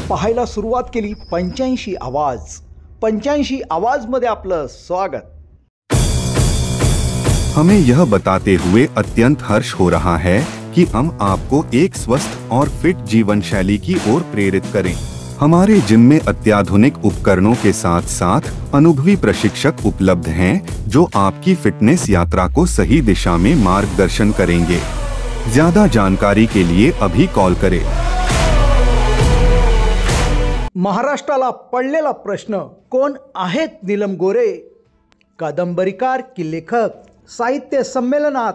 पाहायला सुरुवात केली 85 आवाज. 85 आवाजमध्ये आपलं स्वागत. हमें यह बताते हुए अत्यंत हर्ष हो रहा है कि हम आपको एक स्वस्थ और फिट जीवन शैली की ओर प्रेरित करें। हमारे जिम में अत्याधुनिक उपकरणों के साथ साथ अनुभवी प्रशिक्षक उपलब्ध हैं जो आपकी फिटनेस यात्रा को सही दिशा में मार्गदर्शन करेंगे। ज्यादा जानकारी के लिए अभी कॉल करें। महाराष्ट्राला पडलेला प्रश्न, कोण आहेत नीलम गोरे? कादंबरीकार की लेखक साहित्य संमेलनात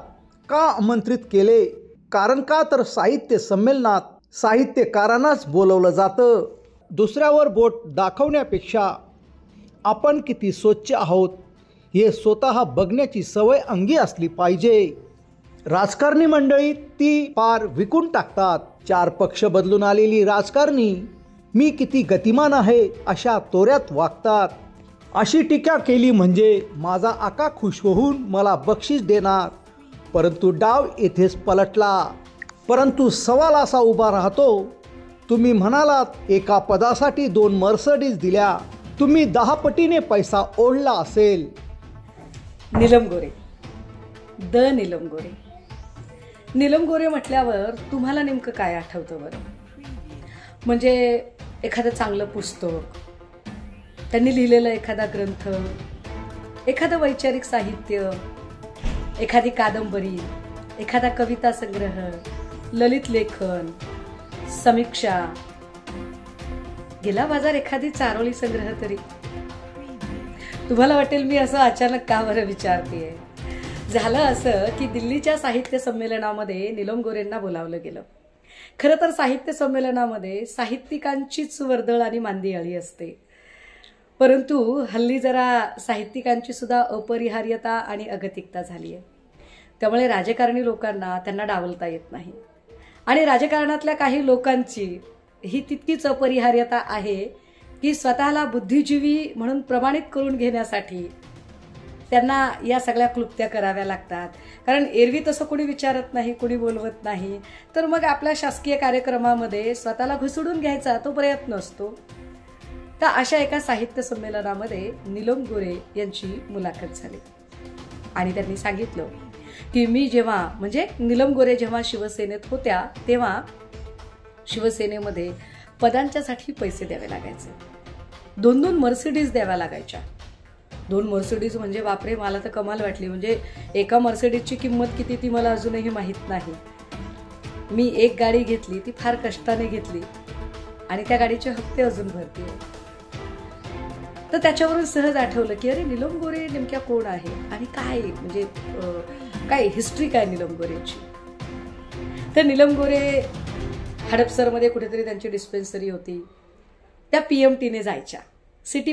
का आमंत्रित केले? कारण का तर साहित्य संमेलनात साहित्यकारांनाच बोलवलं जातं. दुसऱ्यावर बोट दाखवण्यापेक्षा आपण किती स्वच्छ आहोत हे स्वतः बघण्याची सवय अंगी असली पाहिजे. राजकारणी मंडळी ती पार विकून टाकतात. 4 पक्ष बदलून आलेली राजकारणी मी किती गतिमान आहे अशा तोऱ्यात वागतात. अशी टीका केली म्हणजे माझा आका खुश होऊन मला बक्षीस देणार. परंतु डाव येथेच पलटला. परंतु सवाल असा उभा राहतो, तुम्ही म्हणालात एका पदासाठी 2 मर्सडीज दिल्या, तुम्ही 10 पटीने पैसा ओढला असेल. नीलम गोरे, नीलम गोरे. नीलम गोरे म्हटल्यावर तुम्हाला नेमकं काय आठवतं बरं? म्हणजे एखादं चांगलं पुस्तक, त्यांनी लिहिलेलं एखादा ग्रंथ, एखादं वैचारिक साहित्य, एखादी कादंबरी, एखादा कविता संग्रह, ललित लेखन, समीक्षा, गेला बाजार एखादी चारोळी संग्रह तरी. तुम्हाला वाटेल मी असं अचानक का बरं विचारतेय. झालं असं की दिल्लीच्या साहित्य संमेलनामध्ये नीलम गोरेंना बोलावलं गेलं. खरं तर साहित्य संमेलनामध्ये साहित्यिकांचीच वर्दळ आणि मांदियाळी असते. परंतु हल्ली जरा साहित्यिकांची सुद्धा अपरिहार्यता आणि अगतिकता झाली आहे. त्यामुळे राजकारणी लोकांना त्यांना डावलता येत नाही. आणि राजकारणातल्या काही लोकांची ही तितकीच अपरिहार्यता आहे की स्वतःला बुद्धिजीवी म्हणून प्रमाणित करून घेण्यासाठी त्यांना या सगळ्या क्लुप्त्या कराव्या लागतात. कारण एरवी तसं कोणी विचारत नाही, कोणी बोलवत नाही, तर मग आपल्या शासकीय कार्यक्रमामध्ये स्वतःला घुसडून घ्यायचा तो प्रयत्न असतो. तर अशा एका साहित्य संमेलनामध्ये नीलम गोरे यांची मुलाखत झाली आणि त्यांनी सांगितलं की मी जेव्हा म्हणजे नीलम गोरे जेव्हा शिवसेनेत होत्या तेव्हा शिवसेनेमध्ये पदांच्यासाठी पैसे द्यावे लागायचे. 2 मर्सिडीज द्याव्या लागायच्या. 2 मर्सिडीज म्हणजे बापरे, मला तर कमाल वाटली. म्हणजे एका मर्सिडीजची किंमत किती ती मला अजूनही माहीत नाही. मी एक गाडी घेतली, ती फार कष्टाने घेतली आणि त्या गाडीचे हप्ते अजून भरते. तर त्याच्यावरून सहज आठवलं की अरे नीलम गोरे नेमक्या कोण आहे आणि काय म्हणजे काय हिस्ट्री काय नीलम गोरेची. तर नीलम गोरे हडपसरमध्ये कुठेतरी त्यांची डिस्पेन्सरी होती. त्या PMTने जायच्या, सिटी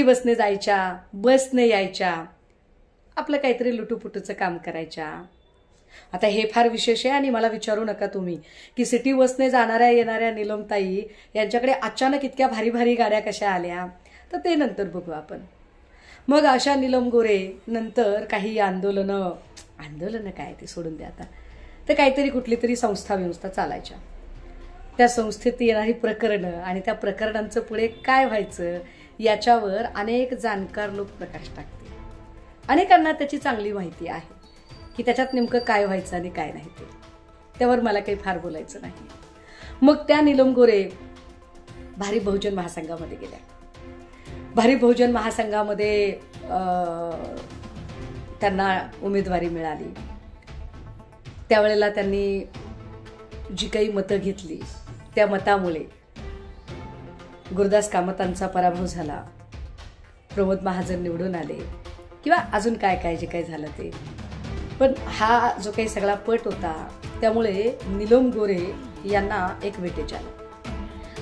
बसने जायच्या, बसने यायच्या, आपलं काहीतरी लुटूपुटूचं काम करायच्या. आता हे फार विशेष आहे आणि मला विचारू नका तुम्ही की सिटी बसने जाणाऱ्या येणाऱ्या नीलमताई यांच्याकडे अचानक इतक्या भारी भारी गाड्या कशा आल्या, तर ते नंतर बघू आपण. मग अशा नीलम गोरे नंतर काही आंदोलनं काय ते सोडून द्या आता, तर काहीतरी कुठली तरी संस्था चालायच्या. त्या संस्थेत येणारी प्रकरणं आणि त्या प्रकरणांचं पुढे काय व्हायचं याच्यावर अनेक जाणकार लोक प्रकाश टाकतील. अनेकांना त्याची चांगली माहिती आहे की त्याच्यात नेमकं काय व्हायचं आणि काय नाही ते. त्यावर मला काही फार बोलायचं नाही. मग त्या नीलम गोरे भारिप बहुजन महासंघामध्ये गेल्या. भारिप बहुजन महासंघामध्ये त्यांना उमेदवारी मिळाली. त्यावेळेला त्यांनी जी काही मतं घेतली त्या मतामुळे गुरुदास कामतांचा पराभव झाला, प्रमोद महाजन निवडून आले किंवा अजून काय जे काही झालं ते. पण हा जो काही सगळा पट होता त्यामुळे नीलम गोरे यांना एक वेटेज आलं.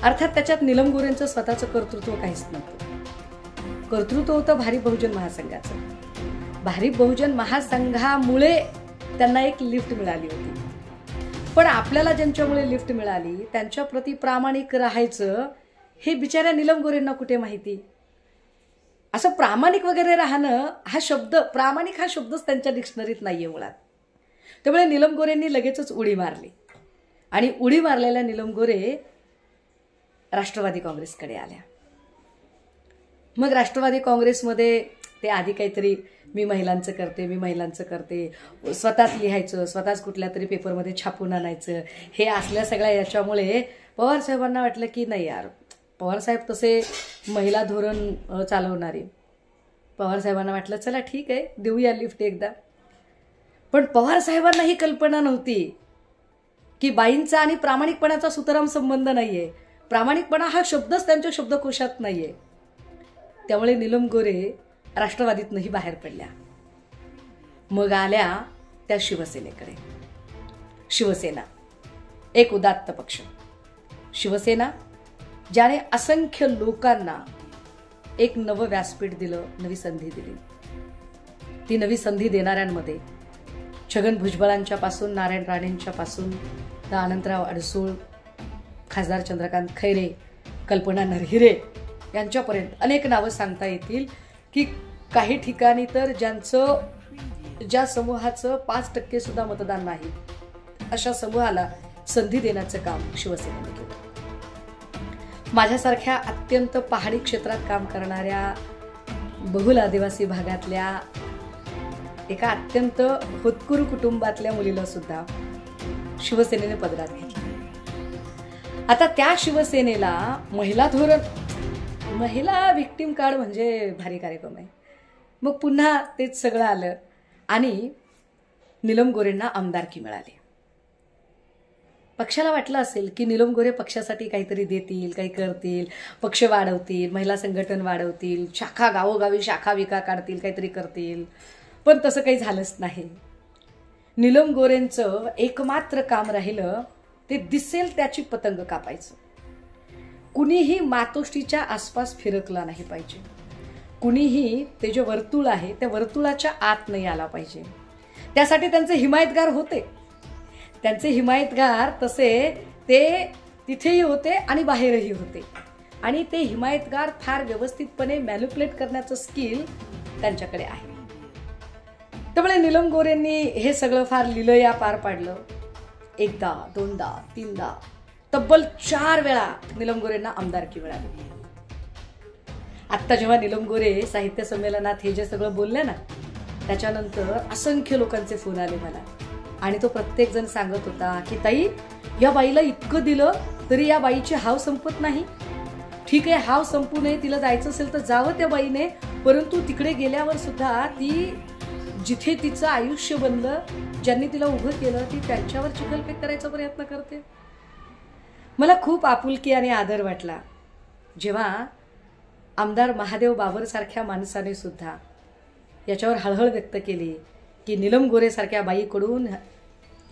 अर्थात त्याच्यात नीलम गोरेंचं स्वतःचं कर्तृत्व काहीच नव्हतं. कर्तृत्व होतं भारिप बहुजन महासंघाचं. भारिप बहुजन महासंघामुळे त्यांना एक लिफ्ट मिळाली होती. पण आपल्याला ज्यांच्यामुळे लिफ्ट मिळाली त्यांच्याप्रती प्रामाणिक राहायचं हे बिचाऱ्या नीलम गोरेंना कुठे माहिती. असं प्रामाणिक वगैरे राहणं हा शब्द, प्रामाणिक हा शब्दच त्यांच्या डिक्शनरीत नाहीये मुळात. त्यामुळे नीलम गोरेंनी लगेचच उडी मारली आणि उडी मारलेल्या नीलम गोरे राष्ट्रवादी काँग्रेसकडे आल्या. मग राष्ट्रवादी काँग्रेसमध्ये ते आधी काहीतरी मी महिलांचं करते, स्वतःच लिहायचं, स्वतःच कुठल्या तरी पेपरमध्ये छापून आणायचं, हे असल्या सगळ्या याच्यामुळे पवार साहेबांना वाटलं की नाही यार, पवार साहेब तसे महिला धोरण चालवणारे. पवार साहेबांना वाटलं चला ठीक आहे, देऊया लिफ्ट एकदा. पण पवार साहेबांना ही कल्पना नव्हती की बाईंचा आणि प्रामाणिकपणाचा सुतराम संबंध नाहीये. प्रामाणिकपणा हा शब्दच त्यांच्या शब्दकोशात नाहीये. त्यामुळे नीलम गोरे राष्ट्रवादीतनंही बाहेर पडल्या. मग आल्या त्या शिवसेनेकडे. शिवसेना एक उदात्त पक्ष. शिवसेना ज्याने असंख्य लोकांना एक नवं व्यासपीठ दिलं, नवी संधी दिली. ती नवी संधी देणाऱ्यांमध्ये छगन भुजबळांच्या पासून, नारायण राणेंच्या पासून, अनंतराव अडसूळ, खासदार चंद्रकांत खैरे, कल्पना नरहिरे यांच्यापर्यंत अनेक नावं सांगता येतील की काही ठिकाणी तर ज्या समूहाचं 5% सुद्धा मतदान नाही, अशा समूहाला संधी देण्याचं काम शिवसेनेने केलं. माझ्यासारख्या अत्यंत पहाडी क्षेत्रात काम करणाऱ्या बहुल आदिवासी भागातल्या एका अत्यंत होतकरू कुटुंबातल्या मुलीला सुद्धा शिवसेनेने पदरात घेतलं. आता त्या शिवसेनेला महिला व्हिक्टिम कार्ड म्हणजे भारी कार्यक्रम आहे. मग पुन्हा तेच सगळं आलं आणि नीलम गोरेंना आमदारकी मिळाली. पक्षाला वाटलं असेल की नीलम गोरे पक्षासाठी काहीतरी देतील, काही करतील, पक्ष वाढवतील, महिला संघटन वाढवतील, शाखा गावोगावी शाखा विका काढतील, काहीतरी करतील. पण तसं काही झालंच नाही. नीलम गोरेंचं एकमात्र काम राहिलं ते दिसेल त्याची पतंग कापायचं. कुणीही मातोश्रीच्या आसपास फिरकला नाही पाहिजे. कुणीही ते जे वर्तुळ आहे त्या वर्तुळाच्या आत नाही आला पाहिजे. त्यासाठी त्यांचे हिमायतगार होते. त्यांचे हिमायतगार तसे ते तिथेही होते आणि बाहेरही होते. आणि ते हिमायतगार फार व्यवस्थितपणे मॅनिप्युलेट करण्याचं स्किल त्यांच्याकडे आहे. त्यामुळे नीलम गोरेंनी हे सगळं फार लिलया पार पाडलं. एकदा, दोनदा, तीनदा, तब्बल 4 वेळा नीलम गोरेंना आमदारकी मिळाली. आत्ता जेव्हा नीलम गोरे साहित्य संमेलनात हे जे सगळं बोलले ना, त्याच्यानंतर असंख्य लोकांचे फोन आले मला. आणि तो प्रत्येक जण सांगत होता की ताई, या बाईला इतकं दिलं तरी या बाईची हाव संपत नाही. ठीक आहे, हाव संपू नये, तिला जायचं असेल तर जावं त्या बाईने, परंतु तिकडे गेल्यावर सुद्धा ती जिथे तिचं आयुष्य बनलं, ज्यांनी तिला उभं केलं, ती त्यांच्यावर चिखलफेक करायचा प्रयत्न करते. मला खूप आपुलकी आणि आदर वाटला जेव्हा आमदार महादेव बाबर सारख्या माणसाने सुद्धा याच्यावर हळहळ व्यक्त केली की नीलम गोरे सारख्या बाईकडून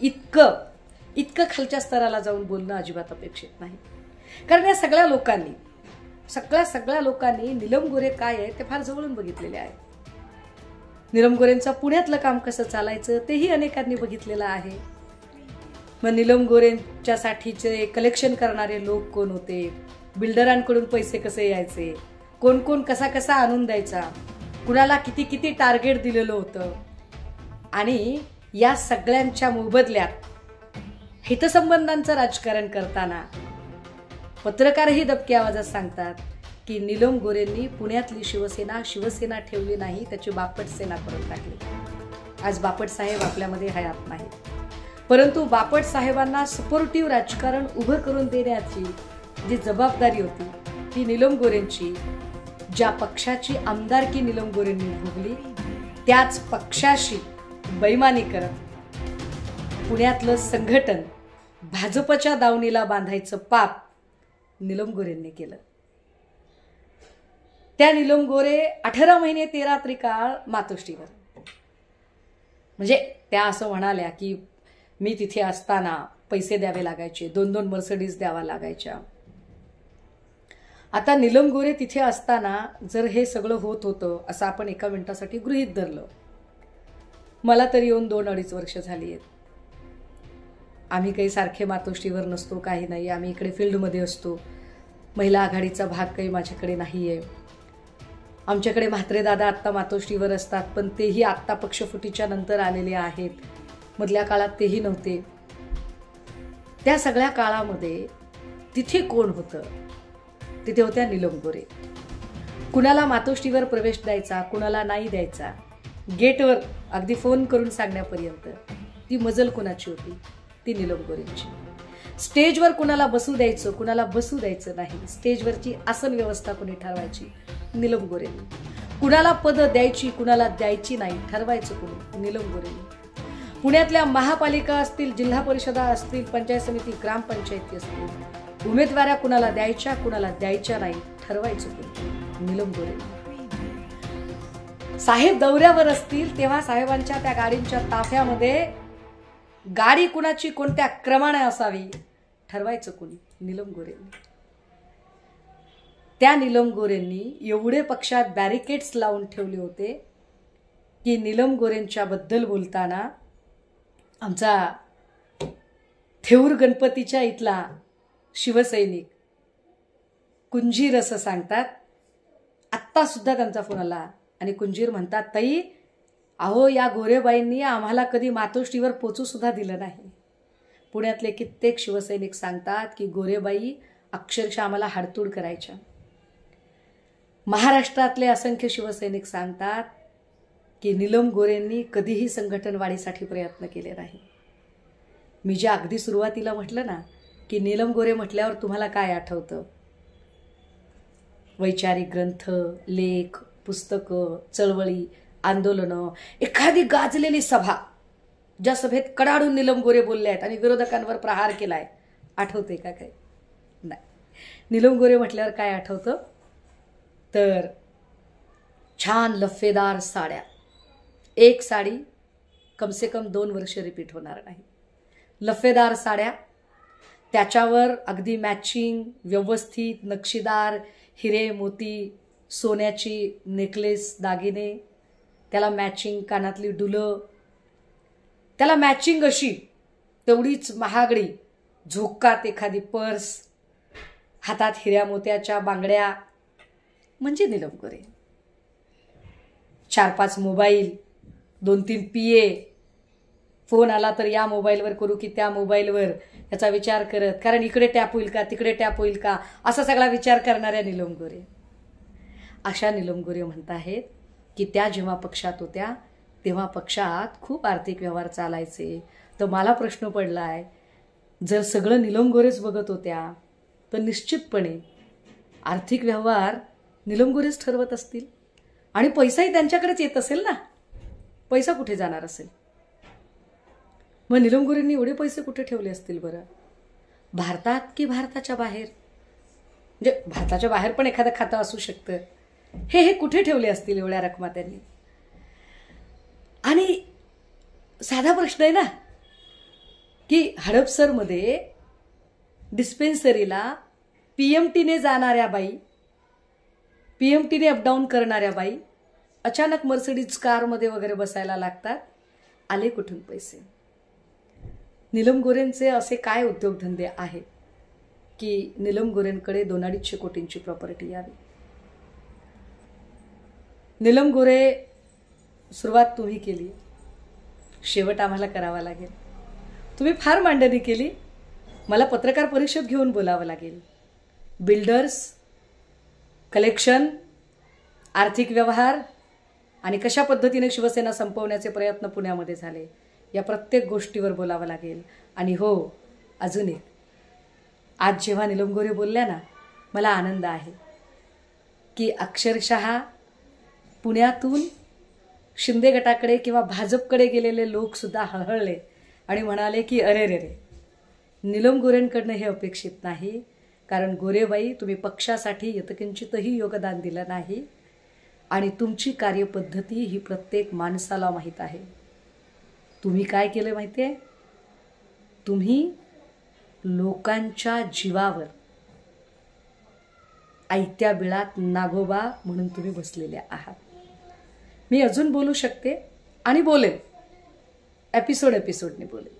इतकं खालच्या स्तराला जाऊन बोलणं अजिबात अपेक्षित नाही. कारण या सगळ्या लोकांनी नीलम गोरे काय आहे ते फार जवळून बघितलेले आहे. नीलम गोरेंचं पुण्यातलं काम कसं चालायचं तेही अनेकांनी बघितलेलं आहे. मग नीलम गोरेंच्या साठीचे कलेक्शन करणारे लोक कोण होते, बिल्डरांकडून पैसे कसे यायचे, कोण कोण कसा आणून द्यायचा, कुणाला किती टार्गेट दिलेलं होतं. आणि या सगळ्यांच्या मोबदल्यात हितसंबंधांचं राजकारण करताना पत्रकारही दबक्या आवाजात सांगतात की नीलम गोरेंनी पुण्यातली शिवसेना ठेवली नाही, त्याची बापट सेना करून टाकली. आज बापट साहेब आपल्यामध्ये हयात नाही, परंतु बापट साहेबांना सपोर्टिव्ह राजकारण उभं करून देण्याची जी जबाबदारी होती ती नीलम गोरेंची. ज्या पक्षाची आमदारकी नीलम गोरेंनी भोगली त्याच पक्षाशी बैमानी करत पुण्यातलं संघटन भाजपच्या दावणीला बांधायचं पाप नीलम गोरेंनी केलं. त्या नीलम गोरे 18 महिने 13 त्रिकाळ मातोश्रीवर, म्हणजे त्या असं म्हणाल्या की मी तिथे असताना पैसे द्यावे लागायचे, 2-2 मर्सिडीज द्यावा लागायच्या. आता नीलम गोरे तिथे असताना जर हे सगळं होत होतं असं आपण एका मिनिटासाठी गृहीत धरलं, मला तरी येऊन 2-2.5 वर्ष झाली आहेत. आम्ही काही सारखे मातोश्रीवर नसतो, काही नाही, आम्ही इकडे फील्डमध्ये असतो. महिला आघाडीचा भाग काही माझ्याकडे नाही आहे. आमच्याकडे म्हात्रे दादा आत्ता मातोश्रीवर असतात, पण तेही आत्ता पक्षफुटीच्या नंतर आलेले आहेत. मधल्या काळात तेही नव्हते. त्या सगळ्या काळामध्ये तिथे कोण होतं, तिथे होत्या नीलम गोरे. कुणाला मातोश्रीवर प्रवेश द्यायचा, कुणाला नाही द्यायचा, गेटवर अगदी फोन करून सांगण्यापर्यंत ती मजल कुणाची होती? ती नीलम गोरेंची. स्टेजवर कुणाला बसू द्यायचं, कुणाला बसू द्यायचं नाही, स्टेजवरची आसन व्यवस्था कुणी ठरवायची? नीलम गोरेंनी. कुणाला पद द्यायची, कुणाला द्यायची नाही, ठरवायचं कुणी? नीलम गोरेंनी. पुण्यातल्या महापालिका असतील, जिल्हा परिषदा असतील, पंचायत समिती, ग्रामपंचायती असतील, उमेदवाऱ्या कुणाला द्यायच्या, कुणाला द्यायच्या नाही, ठरवायचं कुणी? नीलम गोरेंनी. साहेब दौऱ्यावर असतील तेव्हा साहेबांच्या त्या गाडींच्या ताफ्यामध्ये गाडी कुणाची कोणत्या क्रमाने असावी, ठरवायचं कुणी? नीलम गोरेंनी. त्या नीलम गोरेंनी एवढे पक्षात बॅरिकेड्स लावून ठेवले होते की नीलम गोरेंच्या बद्दल बोलताना आमचा थेऊर गणपतीच्या इथला शिवसैनिक कुंजीर असं सांगतात. आत्ता सुद्धा त्यांचा फोन आला आणि कुंजीर म्हणतात, ताई अहो या गोरेबाईंनी आम्हाला कधी मातोश्रीवर पोचू सुद्धा दिलं नाही. पुण्यातले कित्येक शिवसैनिक सांगतात की गोरेबाई अक्षरशः आम्हाला हाडतूड करायच्या. महाराष्ट्रातले असंख्य शिवसैनिक सांगतात की नीलम गोरेंनी कधीही संघटन वाढीसाठी प्रयत्न केले नाही. मी जे अगदी सुरुवातीला म्हटलं ना की नीलम गोरे म्हटल्यावर तुम्हाला काय आठवतं? वैचारिक ग्रंथ, लेख, पुस्तकं, चळवळी, आंदोलनं, एखादी गाजलेली सभा, ज्या सभेत कडाडून नीलम गोरे बोलले आहेत आणि विरोधकांवर प्रहार केलाय, आठवते का काय? नाही. नीलम गोरे म्हटल्यावर काय आठवतं? तर छान लफेदार साड्या, एक साडी कमसे कम 2 वर्ष रिपीट होणार नाही. लफेदार साड्या, त्याच्यावर अगदी मॅचिंग व्यवस्थित नक्षीदार हिरे मोती सोन्याची नेकलेस, दागिने, त्याला मॅचिंग कानातली डुलं, त्याला मॅचिंग अशी तेवढीच महागडी झोकात एखादी पर्स, हातात हिऱ्या मोत्याच्या बांगड्या, म्हणजे नीलम गोरे. 4-5 मोबाईल, 2-3 PA, फोन आला तर या मोबाईलवर करू की त्या मोबाईलवर, याचा विचार करत, कारण इकडे टॅप होईल का, तिकडे टॅप होईल का, असा सगळा विचार करणाऱ्या नीलम गोरे. अशा नीलम गोरे म्हणत आहेत की त्या जेव्हा पक्षात होत्या तेव्हा पक्षात खूप आर्थिक व्यवहार चालायचे. तर मला प्रश्न पडलाय, जर सगळं नीलम गोरेच बघत होत्या तर निश्चितपणे आर्थिक व्यवहार नीलम गोरेच ठरवत असतील आणि पैसाही त्यांच्याकडेच येत असेल ना. पैसा कुठे जाणार असेल? मग नीलम गोरेंनी एवढे पैसे कुठे ठेवले असतील बरं? भारतात की भारताच्या बाहेर? म्हणजे भारताच्या बाहेर पण एखादं खातं असू शकतं. हे कुठे ठेवले असतील एवढ्या रकमा त्यांनी? आणि साधा प्रश्न आहे ना की हडपसरमध्ये डिस्पेन्सरीला PMTने जाणाऱ्या बाई, PMTने अपडाऊन करणाऱ्या बाई अचानक मर्सिडीज कारमध्ये वगैरे बसायला लागतात. आले कुठून पैसे? नीलम गोरेंचे असे काय उद्योगधंदे आहेत की नीलम गोरेंकडे 2-250 कोटींची प्रॉपर्टी यावी? नीलम गोरे, सुरुवात तुम्ही केली, शेवट आम्हाला करावा लागेल. तुम्ही फार मांडणी केली, मला पत्रकार परिषद घेऊन बोलावं लागेल. बिल्डर्स, कलेक्शन, आर्थिक व्यवहार आणि कशा पद्धतीने शिवसेना संपवण्याचे प्रयत्न पुण्यामध्ये झाले, या प्रत्येक गोष्टीवर बोलावं लागेल. आणि हो, अजून एक, आज जेव्हा नीलम गोरे बोलल्या ना, मला आनंद आहे की अक्षरशः पुण्यातून शिंदे गटाकडे किंवा भाजपकडे गेलेले लोक सुद्धा हळहळले आणि म्हणाले की अरे रे रे, नीलम गोरेंकडनं हे अपेक्षित नाही, कारण गोरेबाई तुम्ही पक्षासाठी यत्किंचितही योगदान दिलं नाही आणि तुमची कार्यपद्धती ही प्रत्येक माणसाला माहीत आहे. तुम्ही काय केलं माहिती आहे? तुम्ही लोकांच्या जीवावर आयत्या बिळात नागोबा म्हणून तुम्ही बसलेले आहात. मी अजून बोलू शकते आणि बोलेन, एपिसोडने बोलेन.